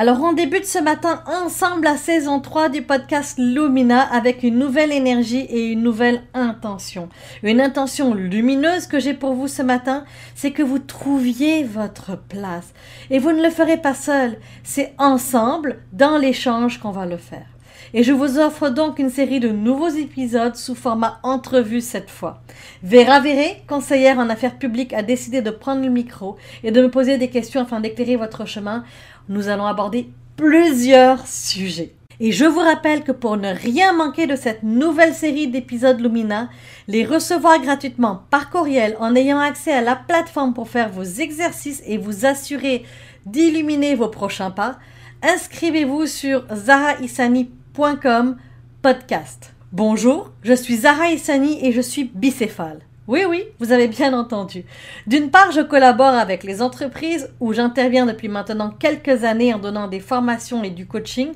Alors on débute ce matin ensemble la saison 3 du podcast Lumina avec une nouvelle énergie et une nouvelle intention. Une intention lumineuse que j'ai pour vous ce matin, c'est que vous trouviez votre place. Et vous ne le ferez pas seul, c'est ensemble dans l'échange qu'on va le faire. Et je vous offre donc une série de nouveaux épisodes sous format entrevue cette fois. Vera Véré, conseillère en affaires publiques, a décidé de prendre le micro et de me poser des questions afin d'éclairer votre chemin. Nous allons aborder plusieurs sujets. Et je vous rappelle que pour ne rien manquer de cette nouvelle série d'épisodes Lumina, les recevoir gratuitement par courriel en ayant accès à la plateforme pour faire vos exercices et vous assurer d'illuminer vos prochains pas, inscrivez-vous sur zaraissani.com podcast. Bonjour, je suis Zara Issani et je suis bicéphale. Oui, vous avez bien entendu. D'une part, je collabore avec les entreprises où j'interviens depuis maintenant quelques années en donnant des formations et du coaching.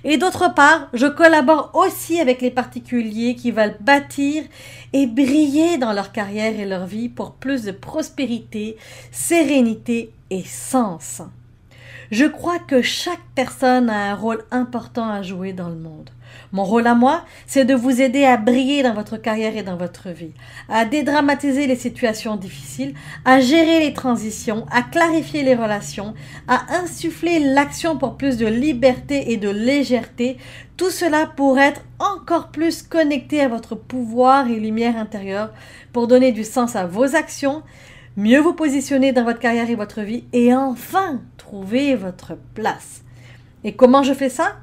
Et d'autre part, je collabore aussi avec les particuliers qui veulent bâtir et briller dans leur carrière et leur vie pour plus de prospérité, sérénité et sens. Je crois que chaque personne a un rôle important à jouer dans le monde. Mon rôle à moi, c'est de vous aider à briller dans votre carrière et dans votre vie, à dédramatiser les situations difficiles, à gérer les transitions, à clarifier les relations, à insuffler l'action pour plus de liberté et de légèreté, tout cela pour être encore plus connecté à votre pouvoir et lumière intérieure, pour donner du sens à vos actions, mieux vous positionner dans votre carrière et votre vie et enfin trouver votre place. Et comment je fais ça?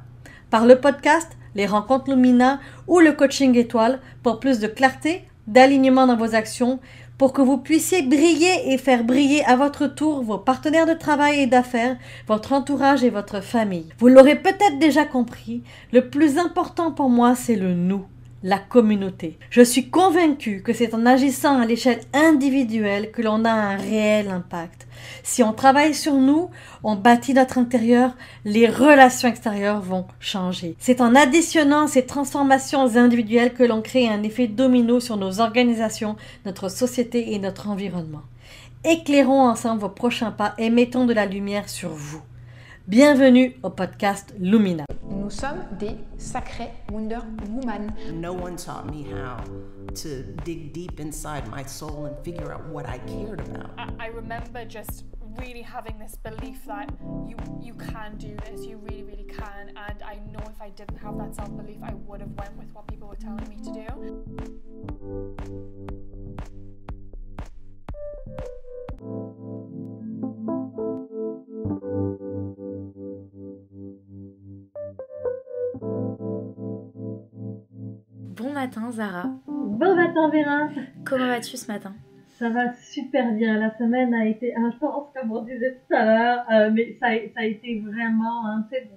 Par le podcast, les rencontres Lumina ou le coaching étoile pour plus de clarté, d'alignement dans vos actions, pour que vous puissiez briller et faire briller à votre tour vos partenaires de travail et d'affaires, votre entourage et votre famille. Vous l'aurez peut-être déjà compris, le plus important pour moi, c'est le nous. La communauté. Je suis convaincue que c'est en agissant à l'échelle individuelle que l'on a un réel impact. Si on travaille sur nous, on bâtit notre intérieur, les relations extérieures vont changer. C'est en additionnant ces transformations individuelles que l'on crée un effet domino sur nos organisations, notre société et notre environnement. Éclairons ensemble vos prochains pas et mettons de la lumière sur vous. Bienvenue au podcast Lumina. Nous sommes des sacrés Wonder Woman. No one taught me how to dig deep inside my soul and figure out what I cared about. I remember just really having this belief that you can do this, you really can, and I know if I didn't have that self-belief, I would have went with what people were telling me to do. Bon matin Zara. Bon matin Vera. Comment vas-tu ce matin? Ça va super bien. La semaine a été intense, comme on disait tout à l'heure, mais ça a été vraiment,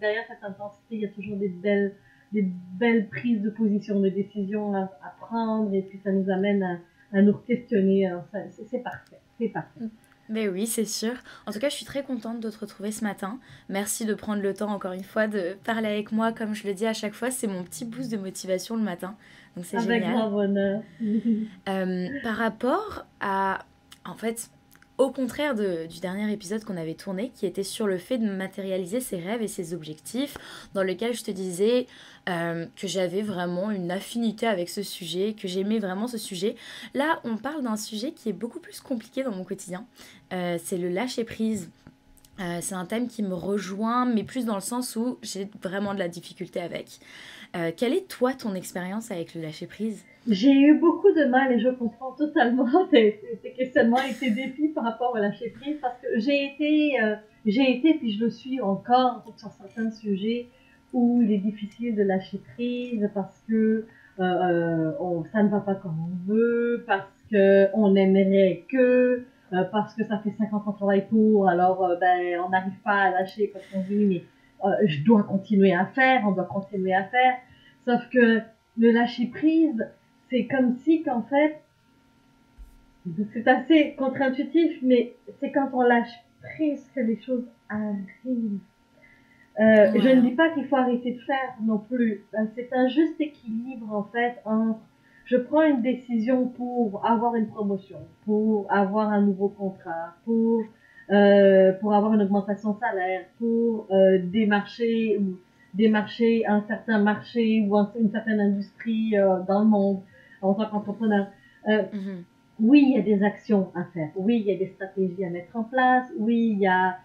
derrière cette intensité, il y a toujours des belles prises de position, de décisions à prendre, et puis ça nous amène à nous questionner. Alors c'est parfait. Ben oui, c'est sûr. En tout cas, je suis très contente de te retrouver ce matin. Merci de prendre le temps, encore une fois, de parler avec moi. Comme je le dis à chaque fois, c'est mon petit boost de motivation le matin. Donc c'est génial. Avec grand bonheur. Par rapport à... En fait, au contraire du dernier épisode qu'on avait tourné, qui était sur le fait de matérialiser ses rêves et ses objectifs, dans lequel je te disais que j'avais vraiment une affinité avec ce sujet, que j'aimais vraiment ce sujet. Là, on parle d'un sujet qui est beaucoup plus compliqué dans mon quotidien. C'est le lâcher-prise. C'est un thème qui me rejoint, mais plus dans le sens où j'ai vraiment de la difficulté avec. Quelle est, toi, ton expérience avec le lâcher-prise ? J'ai eu beaucoup de mal et je comprends totalement tes questionnements et tes défis par rapport au lâcher-prise parce que j'ai été puis je le suis encore sur certains sujets où il est difficile de lâcher prise parce que ça ne va pas comme on veut, parce que on aimerait que, parce que ça fait 50 ans qu'on travaille pour, alors on n'arrive pas à lâcher parce qu'on dit mais je dois continuer à faire, on doit continuer à faire. Sauf que le lâcher prise, c'est comme si qu'en fait, c'est assez contre-intuitif, mais c'est quand on lâche prise que les choses arrivent. Je ne dis pas qu'il faut arrêter de faire non plus. C'est un juste équilibre en fait entre je prends une décision pour avoir une promotion, pour avoir un nouveau contrat, pour pour avoir une augmentation de salaire, pour démarcher un certain marché ou une certaine industrie dans le monde en tant qu'entrepreneur. Oui, il y a des actions à faire. Oui, il y a des stratégies à mettre en place. Oui, il y a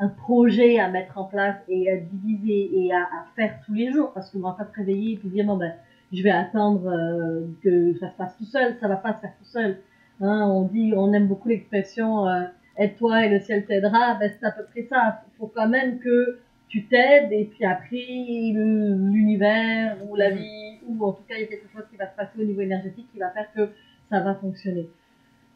un projet à mettre en place et à diviser et à faire tous les jours, parce qu'on ne va pas se réveiller et puis dire, bon, ben, je vais attendre que ça se fasse tout seul. Ça va pas se faire tout seul. Hein, on aime beaucoup l'expression aide-toi et le ciel t'aidera. Ben, c'est à peu près ça. Il faut quand même que tu t'aides et puis après l'univers ou la vie ou en tout cas il y a quelque chose qui va se passer au niveau énergétique qui va faire que ça va fonctionner.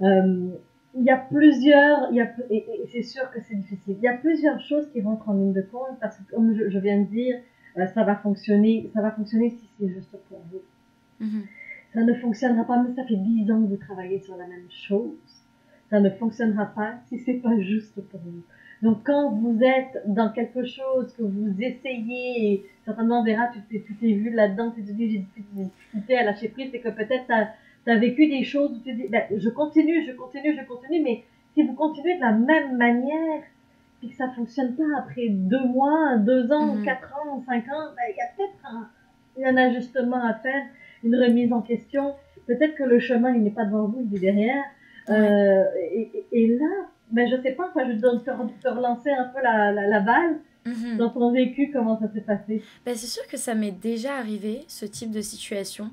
Il y a plusieurs, et c'est sûr que c'est difficile. Il y a plusieurs choses qui rentrent en ligne de compte parce que comme je viens de dire, ça va fonctionner si c'est juste pour vous. Ça ne fonctionnera pas, mais ça fait 10 ans que vous travaillez sur la même chose. Ça ne fonctionnera pas si c'est pas juste pour vous. Donc quand vous êtes dans quelque chose que vous essayez, et certainement Vera, tu t'es vu là-dedans, tu te dis j'ai des difficultés à lâcher prise, c'est que peut-être t'as vécu des choses où tu te dis ben, je continue, mais si vous continuez de la même manière, puis que ça fonctionne pas après 2 mois, 2 ans, 4 ans, 5 ans, ben, il y a peut-être un ajustement à faire, une remise en question. Peut-être que le chemin il n'est pas devant vous, il est derrière. Et là, ben je sais pas, je dois te relancer un peu la balle. Dans ton vécu, comment ça s'est passé? Ben, c'est sûr que ça m'est déjà arrivé, ce type de situation.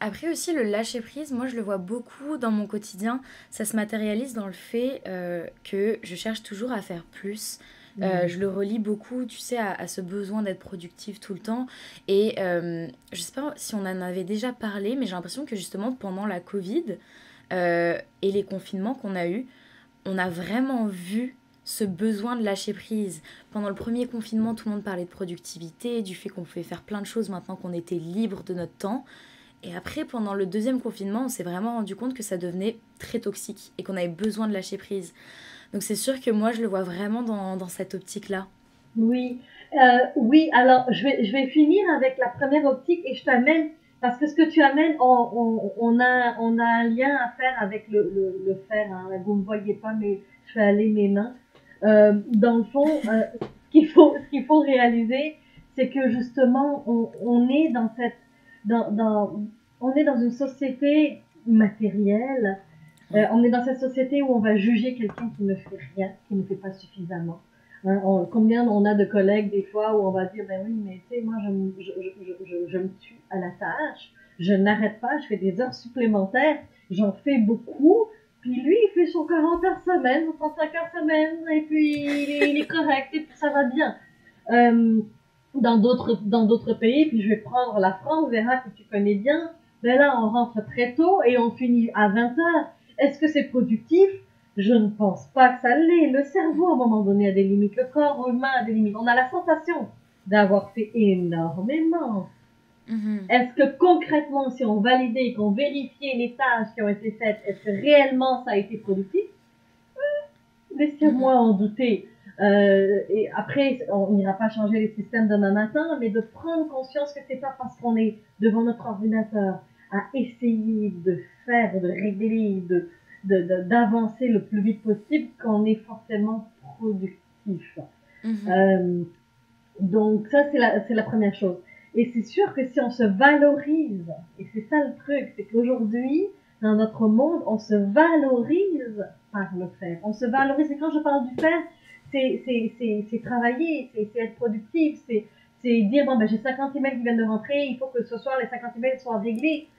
Après aussi, le lâcher-prise, moi je le vois beaucoup dans mon quotidien. Ça se matérialise dans le fait que je cherche toujours à faire plus. Je le relie beaucoup, tu sais, à ce besoin d'être productive tout le temps. Et je sais pas si on en avait déjà parlé, mais j'ai l'impression que justement pendant la Covid et les confinements qu'on a eus, on a vraiment vu ce besoin de lâcher prise. Pendant le premier confinement, tout le monde parlait de productivité, du fait qu'on pouvait faire plein de choses maintenant qu'on était libre de notre temps. Et après, pendant le deuxième confinement, on s'est vraiment rendu compte que ça devenait très toxique et qu'on avait besoin de lâcher prise. Donc c'est sûr que moi, je le vois vraiment dans cette optique-là. Oui, oui. Alors, je vais finir avec la première optique et je t'amène, parce que ce que tu amènes, on a un lien à faire avec le fer. Hein. Vous ne me voyez pas, mais je fais aller mes mains. Dans le fond, ce qu'il faut réaliser, c'est que justement, on est on est dans une société matérielle. On est dans cette société où on va juger quelqu'un qui ne fait rien, qui ne fait pas suffisamment. Hein, combien on a de collègues des fois où on va dire ben oui mais tu sais moi je me tue à la tâche, je n'arrête pas, je fais des heures supplémentaires, j'en fais beaucoup, puis lui il fait son 40 heures semaine, 35 heures semaine et puis il est correct et puis ça va bien. Dans d'autres pays, puis je vais prendre la France, Vera que tu connais bien, ben là on rentre très tôt et on finit à 20 heures. Est-ce que c'est productif? Je ne pense pas que ça l'est. Le cerveau, à un moment donné, a des limites. Le corps humain a des limites. On a la sensation d'avoir fait énormément. Est-ce que concrètement, si on validait et qu'on vérifiait les tâches qui ont été faites, est-ce que réellement ça a été productif? Laissez-moi en douter. Et après, on n'ira pas changer les systèmes demain matin, mais de prendre conscience que c'est pas parce qu'on est devant notre ordinateur à essayer de faire, de régler, d'avancer le plus vite possible qu'on est forcément productif. Donc ça c'est la première chose. Et c'est sûr que si on se valorise, et c'est ça le truc, c'est qu'aujourd'hui dans notre monde on se valorise par le faire. On se valorise, et quand je parle du faire, c'est travailler, c'est être productif, c'est dire bon ben j'ai 50 emails qui viennent de rentrer, il faut que ce soir les 50 emails soient réglés.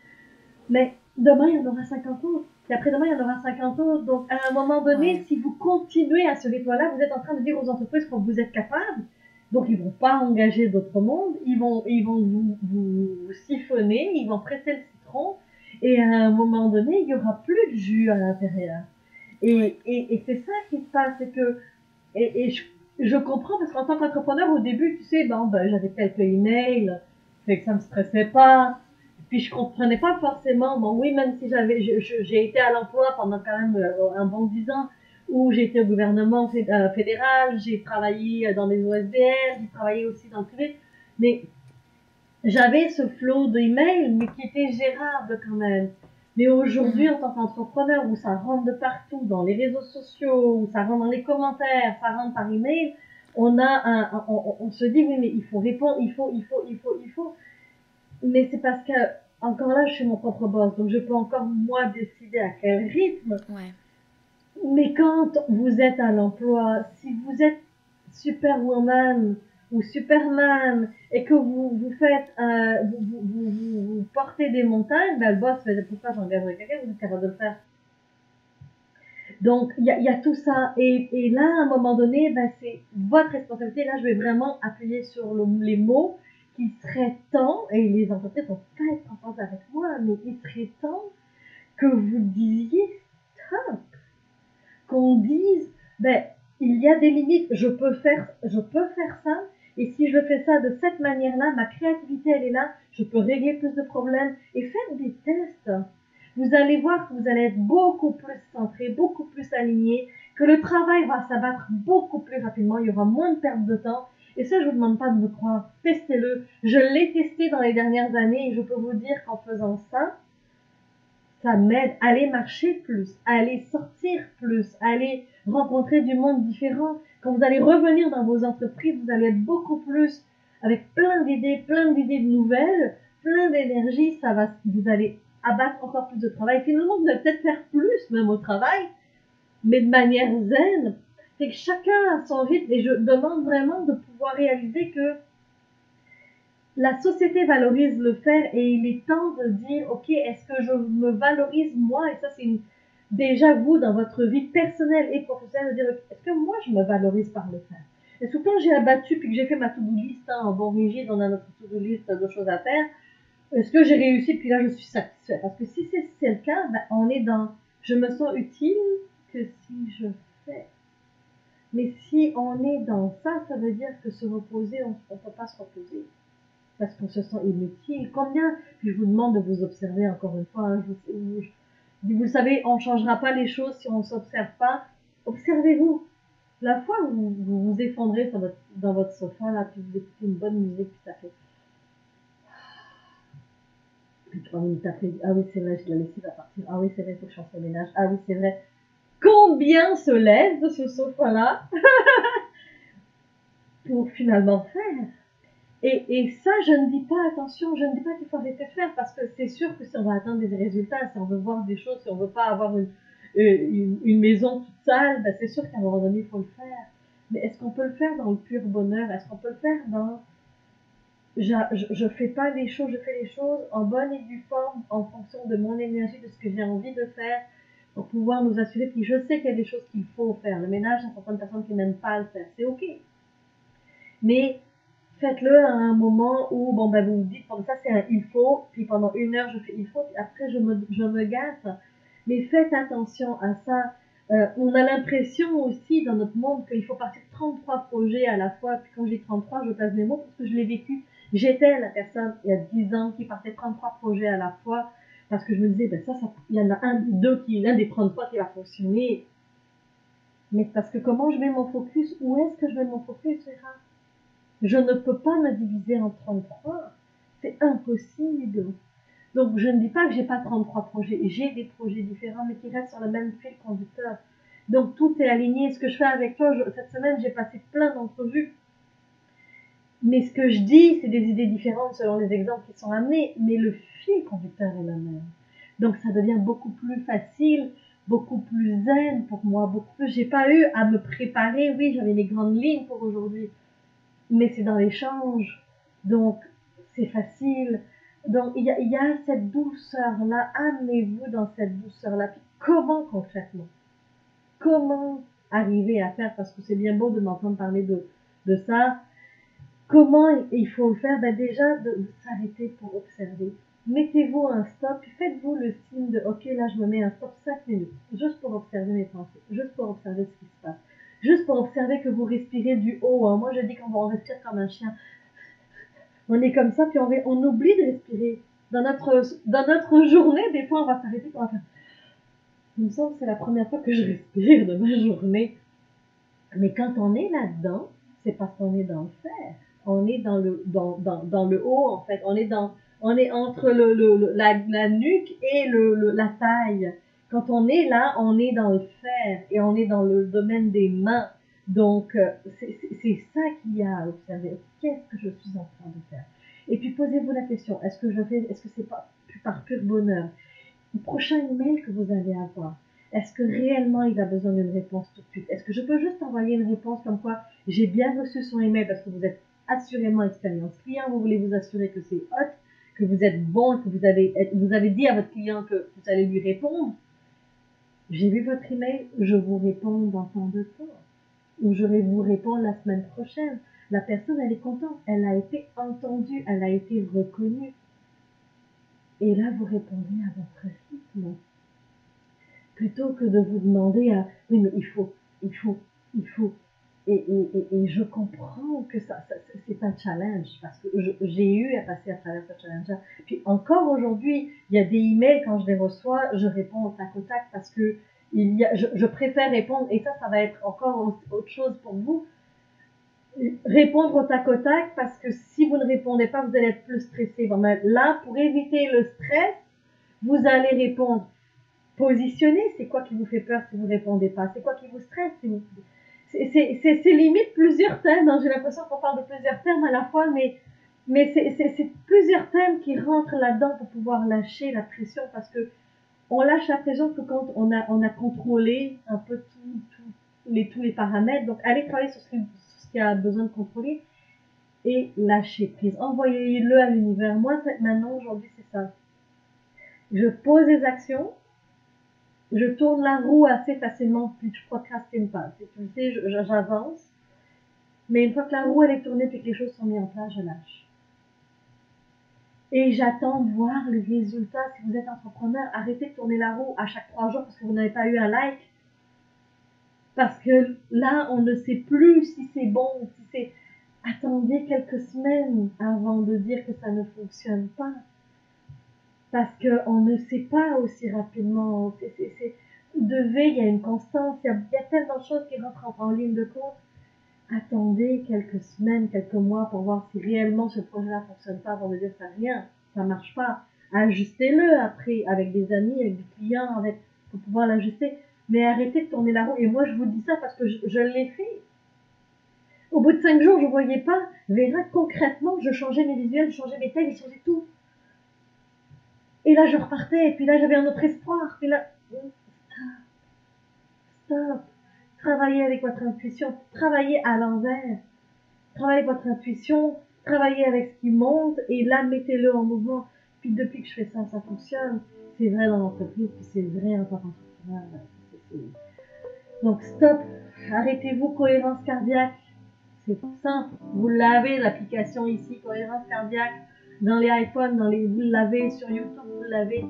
Mais demain il y en aura 50 autres. Et après-demain, il y en aura 50 autres. Donc, à un moment donné, si vous continuez à ce rythme-là, vous êtes en train de dire aux entreprises que vous êtes capables. Donc, ils vont pas engager d'autres mondes. Ils vont vous siphonner. Ils vont presser le citron. Et à un moment donné, il y aura plus de jus à l'intérieur. Et c'est ça qui se passe. C'est que, je comprends parce qu'en tant qu'entrepreneur, au début, tu sais, j'avais quelques emails. Fait que ça me stressait pas. Puis je comprenais pas forcément, bon oui, même si j'ai été à l'emploi pendant quand même un bon 10 ans, où j'ai été au gouvernement fédéral, j'ai travaillé dans des OSBL, j'ai travaillé aussi dans le privé, mais j'avais ce flot d'emails, mais qui était gérable quand même. Mais aujourd'hui, en tant qu'entrepreneur, où ça rentre de partout, dans les réseaux sociaux, où ça rentre dans les commentaires, ça rentre par email, on se dit, oui, mais il faut répondre, il faut. Mais c'est parce que, encore là, je suis mon propre boss, donc je peux encore, moi, décider à quel rythme. Ouais. Mais quand vous êtes à l'emploi, si vous êtes superwoman ou superman et que vous faites, vous portez des montagnes, ben le boss fait, pourquoi j'engagerai quelqu'un, vous êtes capable de le faire. Donc, il y a tout ça. Et là, à un moment donné, ben, c'est votre responsabilité. Là, je vais vraiment appuyer sur les mots qu'il serait temps, et les entreprises vont pas être en phase avec moi, mais il serait temps que vous disiez stop. Qu'on dise, ben, il y a des limites, je peux faire ça, et si je fais ça de cette manière-là, ma créativité, elle est là, je peux régler plus de problèmes, et faites des tests. Vous allez voir que vous allez être beaucoup plus centré, beaucoup plus aligné, que le travail va s'abattre beaucoup plus rapidement, il y aura moins de perte de temps, et ça, je vous demande pas de me croire, testez-le. Je l'ai testé dans les dernières années, et je peux vous dire qu'en faisant ça m'aide à aller marcher plus, à aller sortir plus, à aller rencontrer du monde différent. Quand vous allez revenir dans vos entreprises, vous allez être beaucoup plus avec plein d'idées nouvelles, plein d'énergie, vous allez abattre encore plus de travail. Finalement, vous allez peut-être faire plus même au travail, mais de manière zen. C'est que chacun a son rythme et je demande vraiment de pouvoir réaliser que la société valorise le faire et il est temps de dire, ok, est-ce que je me valorise moi? Et ça, c'est déjà vous, dans votre vie personnelle et professionnelle, de dire, est-ce que moi, je me valorise par le faire? Est-ce que quand j'ai abattu puis que j'ai fait ma to-do list, en bon rigide, on a notre to-do list de choses à faire, est-ce que j'ai réussi puis là, je suis satisfaite? Parce que si c'est le cas, ben, on est dans, je me sens utile que si je fais. Mais si on est dans ça, ça veut dire que se reposer, on ne peut pas se reposer. Parce qu'on se sent inutile. Combien, puis je vous demande de vous observer encore une fois, hein, vous le savez, on ne changera pas les choses si on ne s'observe pas. Observez-vous. La fois où vous vous effondrez dans votre sofa, là, puis vous écoutez une bonne musique, puis ça fait... Puis 3 minutes après, ah oui, c'est vrai, je la lessive va partir. Ah oui, c'est vrai, il faut que je fasse le ménage. Ah oui, c'est vrai. Combien se lève de ce sofa-là pour finalement faire? Et ça, je ne dis pas, attention, je ne dis pas qu'il faut arrêter de faire, parce que c'est sûr que si on va atteindre des résultats, si on veut voir des choses, si on veut pas avoir une maison toute sale, ben c'est sûr qu'à un moment donné, il faut le faire. Mais est-ce qu'on peut le faire dans le pur bonheur? Est-ce qu'on peut le faire dans... Je fais pas les choses, je fais les choses en bonne et due forme, en fonction de mon énergie, de ce que j'ai envie de faire, pour pouvoir nous assurer que je sais qu'il y a des choses qu'il faut faire. Le ménage, il y a certaines personnes qui n'aiment pas le faire, c'est ok. Mais faites-le à un moment où, bon, ben, vous vous dites, comme ça, c'est un il faut, puis pendant 1 heure, je fais il faut, puis après, je me gâte. Mais faites attention à ça. On a l'impression aussi, dans notre monde, qu'il faut partir 33 projets à la fois, puis quand j'ai 33, je passe mes mots, parce que je l'ai vécu. J'étais la personne, il y a 10 ans, qui partait 33 projets à la fois, parce que je me disais, ben, il y en a l'un des 33 qui va fonctionner. Mais c'est parce que comment je mets mon focus, où est-ce que je mets mon focus, Vera? Je ne peux pas me diviser en 33. C'est impossible. Donc, je ne dis pas que j'ai pas 33 projets. J'ai des projets différents, mais qui restent sur le même fil conducteur. Donc, tout est aligné. Ce que je fais avec toi, cette semaine, j'ai passé plein d'entrevues. Mais ce que je dis, c'est des idées différentes selon les exemples qui sont amenés. Mais le fil conducteur est le même. Donc, ça devient beaucoup plus facile, beaucoup plus zen pour moi. Beaucoup plus. J'ai pas eu à me préparer. Oui, j'avais les grandes lignes pour aujourd'hui. Mais c'est dans l'échange, donc c'est facile. Donc il y a cette douceur-là, amenez-vous dans cette douceur-là. Puis comment concrètement? Comment arriver à faire? Parce que c'est bien beau de m'entendre parler de ça. Comment il faut le faire? Ben déjà, de s'arrêter pour observer. Mettez-vous un stop, puis faites-vous le signe de, ok, là je me mets un stop 5 minutes, juste pour observer mes pensées, juste pour observer ce qui se passe. Juste pour observer que vous respirez du haut. Hein. Moi, je dis qu'on respire comme un chien. On est comme ça, puis on oublie de respirer. Dans notre journée, des fois, on va s'arrêter pour faire... Il me semble que c'est la première fois que je respire de ma journée. Mais quand on est là-dedans, c'est parce qu'on est dans le faire. On est dans le haut, en fait. On est dans On est entre la nuque et la taille. Quand on est là, on est dans le faire et on est dans le domaine des mains. Donc, c'est ça qu'il y a à observer. Qu'est-ce que je suis en train de faire? Et puis, posez-vous la question, est-ce que c'est pas par pur bonheur? Le prochain email que vous allez avoir, est-ce que réellement il a besoin d'une réponse tout de suite? Est-ce que je peux juste envoyer une réponse comme quoi j'ai bien reçu son email parce que vous êtes assurément expérience client, vous voulez vous assurer que c'est hot, que vous êtes bon, que vous avez dit à votre client que vous allez lui répondre. J'ai vu votre email, je vous réponds dans tant de temps. Ou je vais vous répondre la semaine prochaine. La personne, elle est contente, elle a été entendue, elle a été reconnue. Et là, vous répondez à votre rythme. Plutôt que de vous demander à, oui, mais il faut. Et je comprends que ça c'est un challenge, parce que j'ai eu à passer à travers ce challenge-là. Puis encore aujourd'hui, il y a des emails, quand je les reçois, je réponds au tac au tac, parce que je préfère répondre, et ça va être encore autre chose pour vous, répondre au tac, parce que si vous ne répondez pas, vous allez être plus stressé. Bon, ben, là, pour éviter le stress, vous allez répondre. Positionner, c'est quoi qui vous fait peur si vous répondez pas? C'est quoi qui vous stresse si vous... C'est limite plusieurs thèmes, hein. J'ai l'impression qu'on parle de plusieurs thèmes à la fois, mais c'est plusieurs thèmes qui rentrent là-dedans pour pouvoir lâcher la pression, parce que on lâche la pression que quand on a contrôlé un peu tous les paramètres. Donc, allez travailler sur ce qu'il y a besoin de contrôler et lâcher prise. Envoyez-le à l'univers. Moi, maintenant, aujourd'hui, c'est ça. Je pose des actions, je tourne la roue assez facilement, puis je procrastine pas. Tu sais, j'avance, mais une fois que la roue elle est tournée puis que les choses sont mises en place, je lâche. Et j'attends de voir le résultat. Si vous êtes entrepreneur, arrêtez de tourner la roue à chaque 3 jours parce que vous n'avez pas eu un like. Parce que là, on ne sait plus si c'est bon, si c'est... Attendez quelques semaines avant de dire que ça ne fonctionne pas. Parce qu'on ne sait pas aussi rapidement. Vous devez, il y a une constance, il y a tellement de choses qui rentrent en ligne de compte. Attendez quelques semaines, quelques mois pour voir si réellement ce projet-là fonctionne pas avant de dire ça marche pas. Ajustez-le après avec des amis, avec des clients, pour pouvoir l'ajuster. Mais arrêtez de tourner la roue. Et moi, je vous dis ça parce que je l'ai fait. Au bout de 5 jours, je voyais pas. Verra concrètement, je changeais mes visuels, je changeais mes tags, je changeais tout. Et là, je repartais. Et puis là, j'avais un autre espoir. Puis là, stop. Travaillez avec votre intuition. Travaillez à l'envers. Travaillez avec votre intuition. Travaillez avec ce qui monte. Et là, mettez-le en mouvement. Puis depuis que je fais ça, ça fonctionne. C'est vrai dans l'entreprise. Puis c'est vrai en tant qu'entrepreneur. Donc, stop. Arrêtez-vous. Cohérence cardiaque. C'est simple. Vous l'avez, l'application ici. Cohérence cardiaque. Dans les iPhones, vous l'avez sur YouTube, vous l'avez.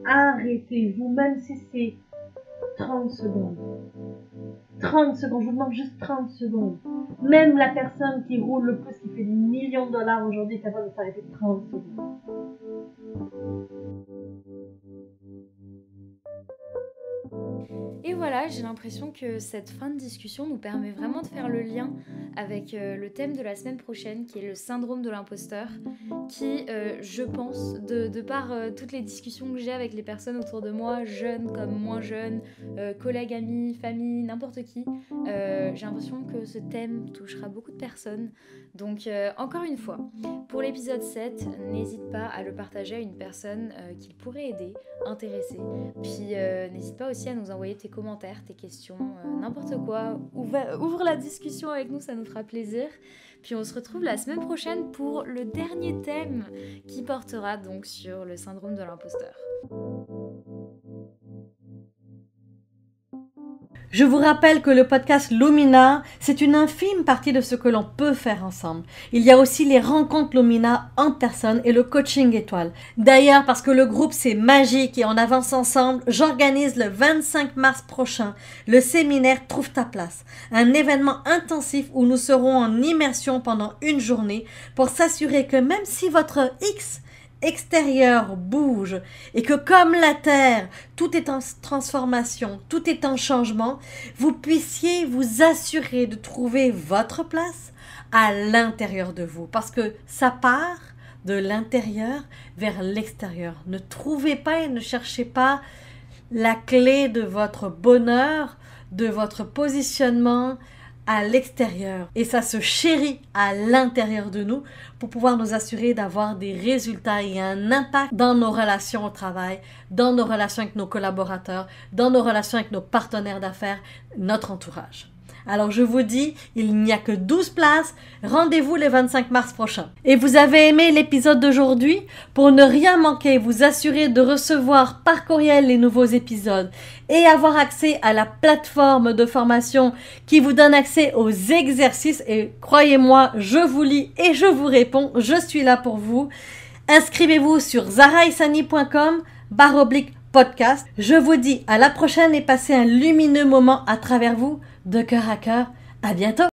Arrêtez-vous, même si c'est 30 secondes. 30 secondes, je vous demande juste 30 secondes. Même la personne qui roule le plus, qui fait des millions de dollars aujourd'hui, est capable de s'arrêter 30 secondes. Et voilà, j'ai l'impression que cette fin de discussion nous permet vraiment de faire le lien avec le thème de la semaine prochaine, qui est le syndrome de l'imposteur, qui, je pense, de par toutes les discussions que j'ai avec les personnes autour de moi, jeunes comme moins jeunes, collègues, amis, famille, n'importe qui, j'ai l'impression que ce thème touchera beaucoup de personnes. Donc, encore une fois, pour l'épisode 7, n'hésite pas à le partager à une personne qu'il pourrait aider, intéresser. Puis, n'hésite pas aussi à nous envoyer tes commentaires, tes questions, n'importe quoi. Ouvre la discussion avec nous, ça nous fera plaisir. Puis on se retrouve la semaine prochaine pour le dernier thème qui portera donc sur le syndrome de l'imposteur. Je vous rappelle que le podcast Lumina, c'est une infime partie de ce que l'on peut faire ensemble. Il y a aussi les rencontres Lumina en personne et le coaching étoile. D'ailleurs, parce que le groupe c'est magique et on avance ensemble, j'organise le 25 mars prochain le séminaire Trouve ta place. Un événement intensif où nous serons en immersion pendant une journée pour s'assurer que même si votre X extérieur bouge et que comme la Terre, tout est en transformation, tout est en changement, vous puissiez vous assurer de trouver votre place à l'intérieur de vous. Parce que ça part de l'intérieur vers l'extérieur. Ne trouvez pas et ne cherchez pas la clé de votre bonheur, de votre positionnement à l'extérieur. Et ça se chérit à l'intérieur de nous pour pouvoir nous assurer d'avoir des résultats et un impact dans nos relations au travail, dans nos relations avec nos collaborateurs, dans nos relations avec nos partenaires d'affaires, notre entourage. Alors je vous dis, il n'y a que 12 places, rendez-vous le 25 mars prochain. Et vous avez aimé l'épisode d'aujourd'hui? Pour ne rien manquer, vous assurer de recevoir par courriel les nouveaux épisodes et avoir accès à la plateforme de formation qui vous donne accès aux exercices. Et croyez-moi, je vous lis et je vous réponds, je suis là pour vous. Inscrivez-vous sur zaraissani.com/podcast. Je vous dis à la prochaine et passez un lumineux moment à travers vous. De cœur à cœur, à bientôt!